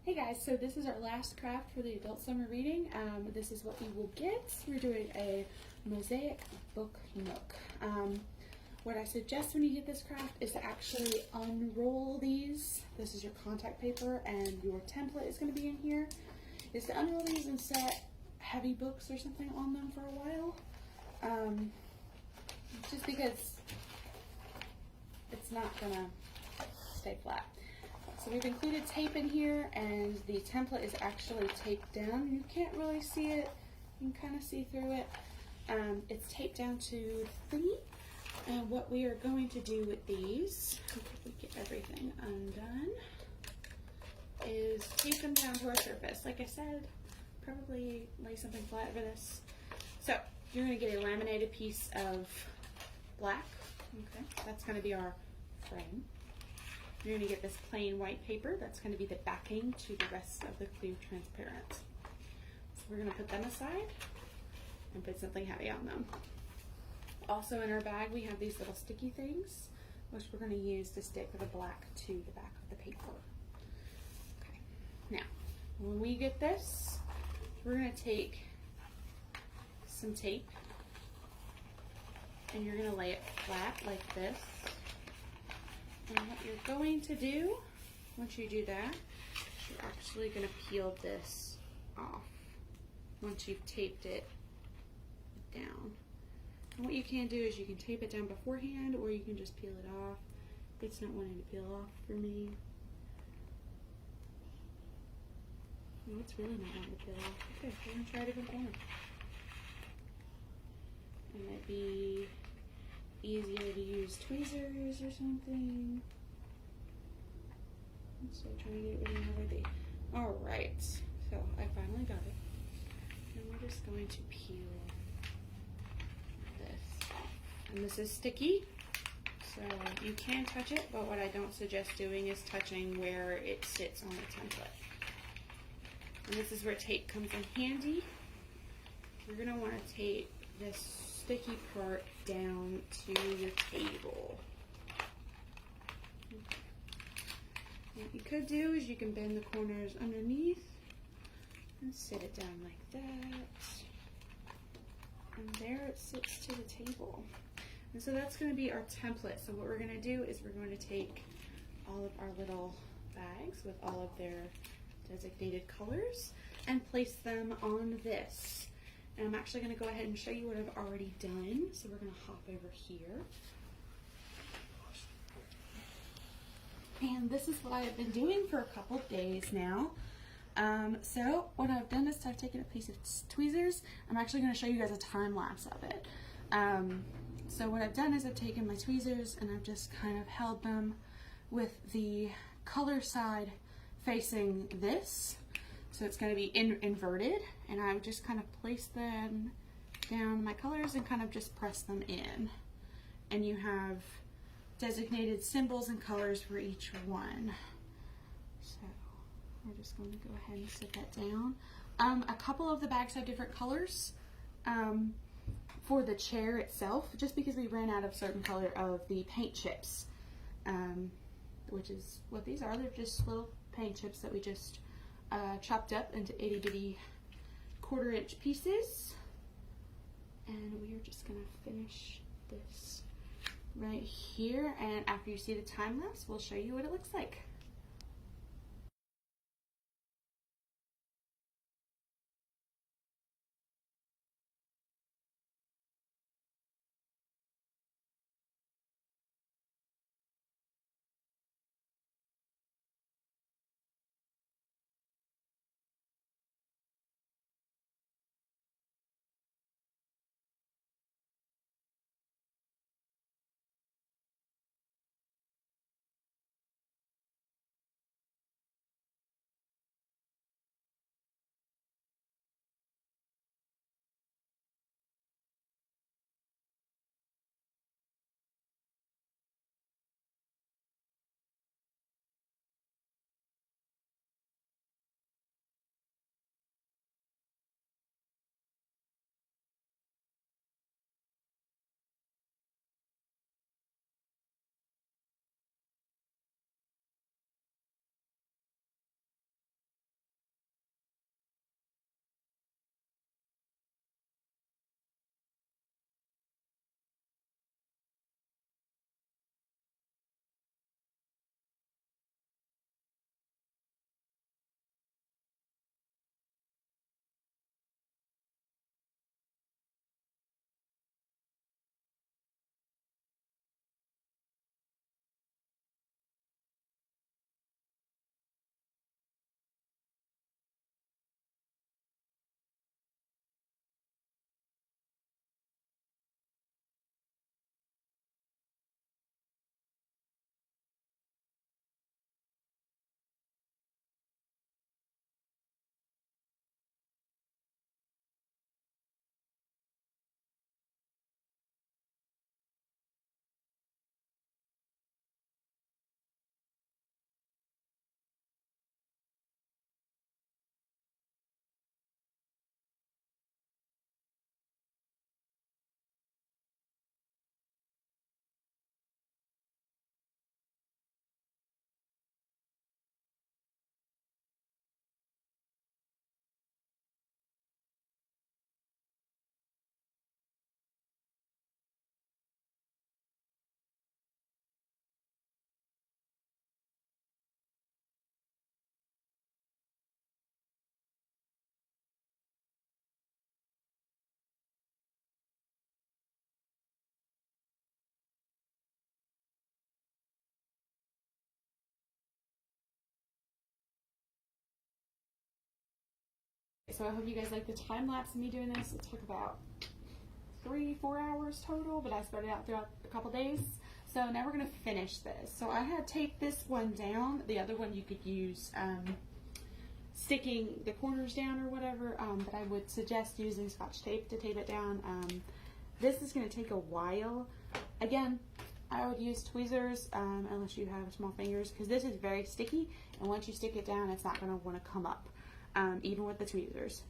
Hey guys, so this is our last craft for the adult summer reading. This is what you will get. We're doing a mosaic book nook. What I suggest when you get this craft is to actually unroll these. This is your contact paper and your template is going to be in here. Is to unroll these and set heavy books or something on them for a while. Just because it's not going to stay flat. So we've included tape in here, and the template is actually taped down. You can't really see it. You can kind of see through it. It's taped down to the thingy. And what we are going to do with these, if we get everything undone, is tape them down to our surface. Like I said, probably lay something flat over this. So you're going to get a laminated piece of black. Okay, that's going to be our frame. You're going to get this plain white paper. That's going to be the backing to the rest of the clear transparent. So we're going to put them aside and put something heavy on them. Also in our bag we have these little sticky things, which we're going to use to stick the black to the back of the paper. Okay. Now, when we get this, we're going to take some tape and you're going to lay it flat like this. And what you're going to do, once you do that, you're actually going to peel this off once you've taped it down. And what you can do is you can tape it down beforehand, or you can just peel it off. It's not wanting to peel off for me. No, it's really not wanting to peel off. Okay, we're going to try a different corner. It might be easier to use tweezers or something. So trying to get it really already. Alright, so I finally got it. And we're just going to peel this off. And this is sticky, so you can touch it, but what I don't suggest doing is touching where it sits on the template. And this is where tape comes in handy. You're going to want to tape this sticky part down to your table. Okay. What you could do is you can bend the corners underneath and sit it down like that. And there it sits to the table. And so that's going to be our template. So what we're going to do is we're going to take all of our little bags with all of their designated colors and place them on this. And I'm actually going to go ahead and show you what I've already done. So we're going to hop over here. And this is what I've been doing for a couple days now. So what I've done is I've taken a piece of tweezers. I'm actually going to show you guys a time lapse of it. So what I've done is I've taken my tweezers and I've just kind of held them with the color side facing this. So it's going to be inverted, and I would just kind of place them down my colors and kind of just press them in. And you have designated symbols and colors for each one. So we're just going to go ahead and sit that down. A couple of the bags have different colors for the chair itself, just because we ran out of certain color of the paint chips, which is what these are. They're just little paint chips that we just chopped up into itty bitty 1/4 inch pieces, and we are just going to finish this right here, and after you see the time lapse we'll show you what it looks like. so I hope you guys like the time lapse of me doing this. It took about 3-4 hours total, but I spread it out throughout a couple days. So now we're going to finish this. So I had taped this one down. The other one you could use sticking the corners down or whatever, but I would suggest using Scotch tape to tape it down. This is going to take a while. Again, I would use tweezers unless you have small fingers, because this is very sticky, and once you stick it down, it's not going to want to come up, even with the tweezers.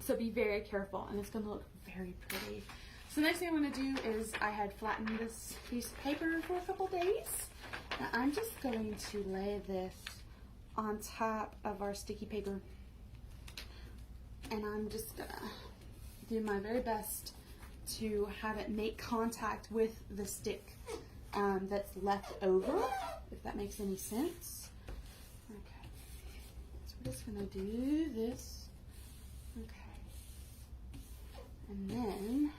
So be very careful, and it's going to look very pretty. So the next thing I'm going to do is I had flattened this piece of paper for a couple days. Now I'm just going to lay this on top of our sticky paper, and I'm just going to do my very best to have it make contact with the stick that's left over, if that makes any sense. Okay, so we're just going to do this. Okay, and then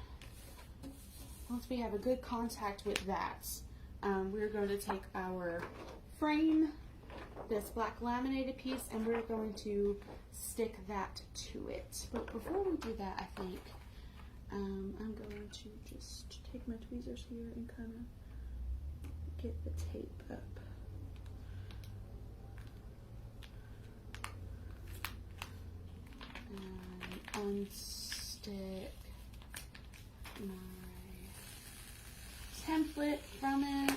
once we have a good contact with that, we're going to take our frame, this black laminated piece, and we're going to stick that to it. But before we do that, I think I'm going to just take my tweezers here and kind of get the tape up. And unstick my template from it.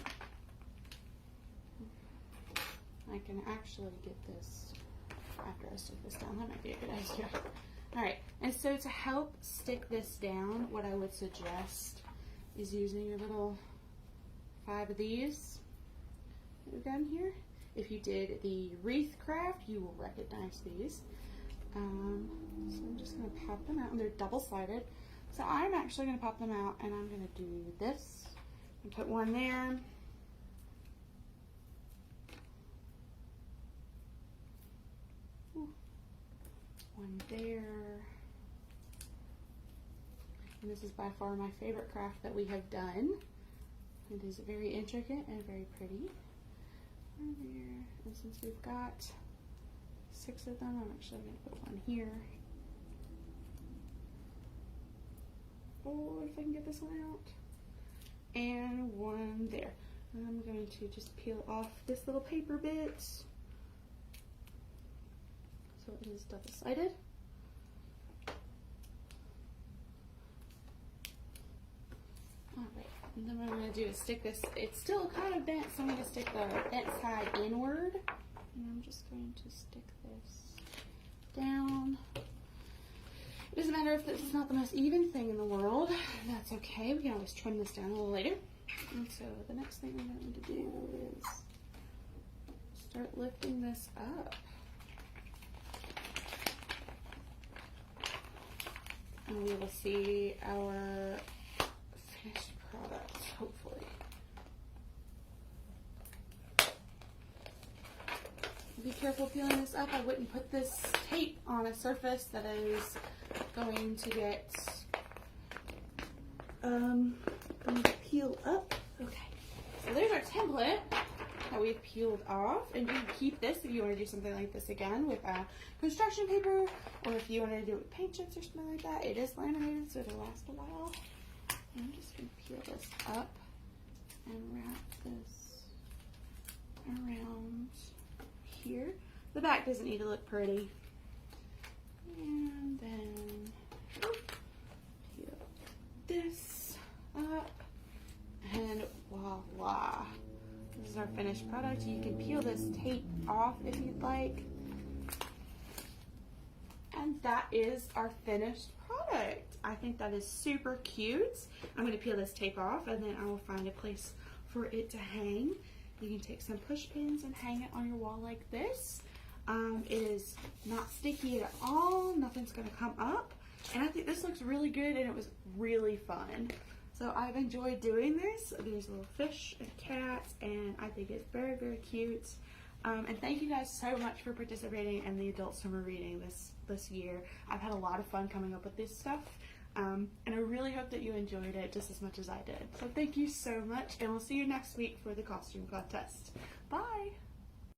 I can actually get this after I stick this down. That might be a good idea. Alright, and so to help stick this down, what I would suggest is using your little 5 of these that are down here. If you did the wreath craft, you will recognize these. So I'm just going to pop them out, and they're double-sided. So I'm actually going to pop them out, and I'm going to do this and put one there. One there. And this is by far my favorite craft that we have done. It is very intricate and very pretty. One there. And since we've got 6 of them, I'm actually going to put one here. Or if I can get this one out. And one there. And I'm going to just peel off this little paper bit. So it is double-sided. Alright, and then what I'm going to do is stick this, it's still kind of bent, so I'm going to stick the bent side inward. And I'm just going to stick this down. It doesn't matter if this is not the most even thing in the world. That's okay, we can always trim this down a little later. And so the next thing I'm going to do is start lifting this up. And we will see our finished product, hopefully. Be careful peeling this up. I wouldn't put this tape on a surface that is going to get peel up. Okay, so there's our template that we've peeled off, and you can keep this if you want to do something like this again with construction paper, or if you want to do it with paint chips or something like that. It is laminated, so it'll last a while. And I'm just going to peel this up and wrap this around here. The back doesn't need to look pretty. And then peel this up, and voila. This is our finished product. You can peel this tape off if you'd like. And that is our finished product. I think that is super cute. I'm going to peel this tape off, and then I will find a place for it to hang. You can take some push pins and hang it on your wall like this. It is not sticky at all. Nothing's going to come up. And I think this looks really good, and it was really fun. So I've enjoyed doing this. There's a little fish and a cat, and I think it's very, very cute. And thank you guys so much for participating in the adult summer reading this year. I've had a lot of fun coming up with this stuff. And I really hope that you enjoyed it just as much as I did. So thank you so much, and we'll see you next week for the costume contest. Bye!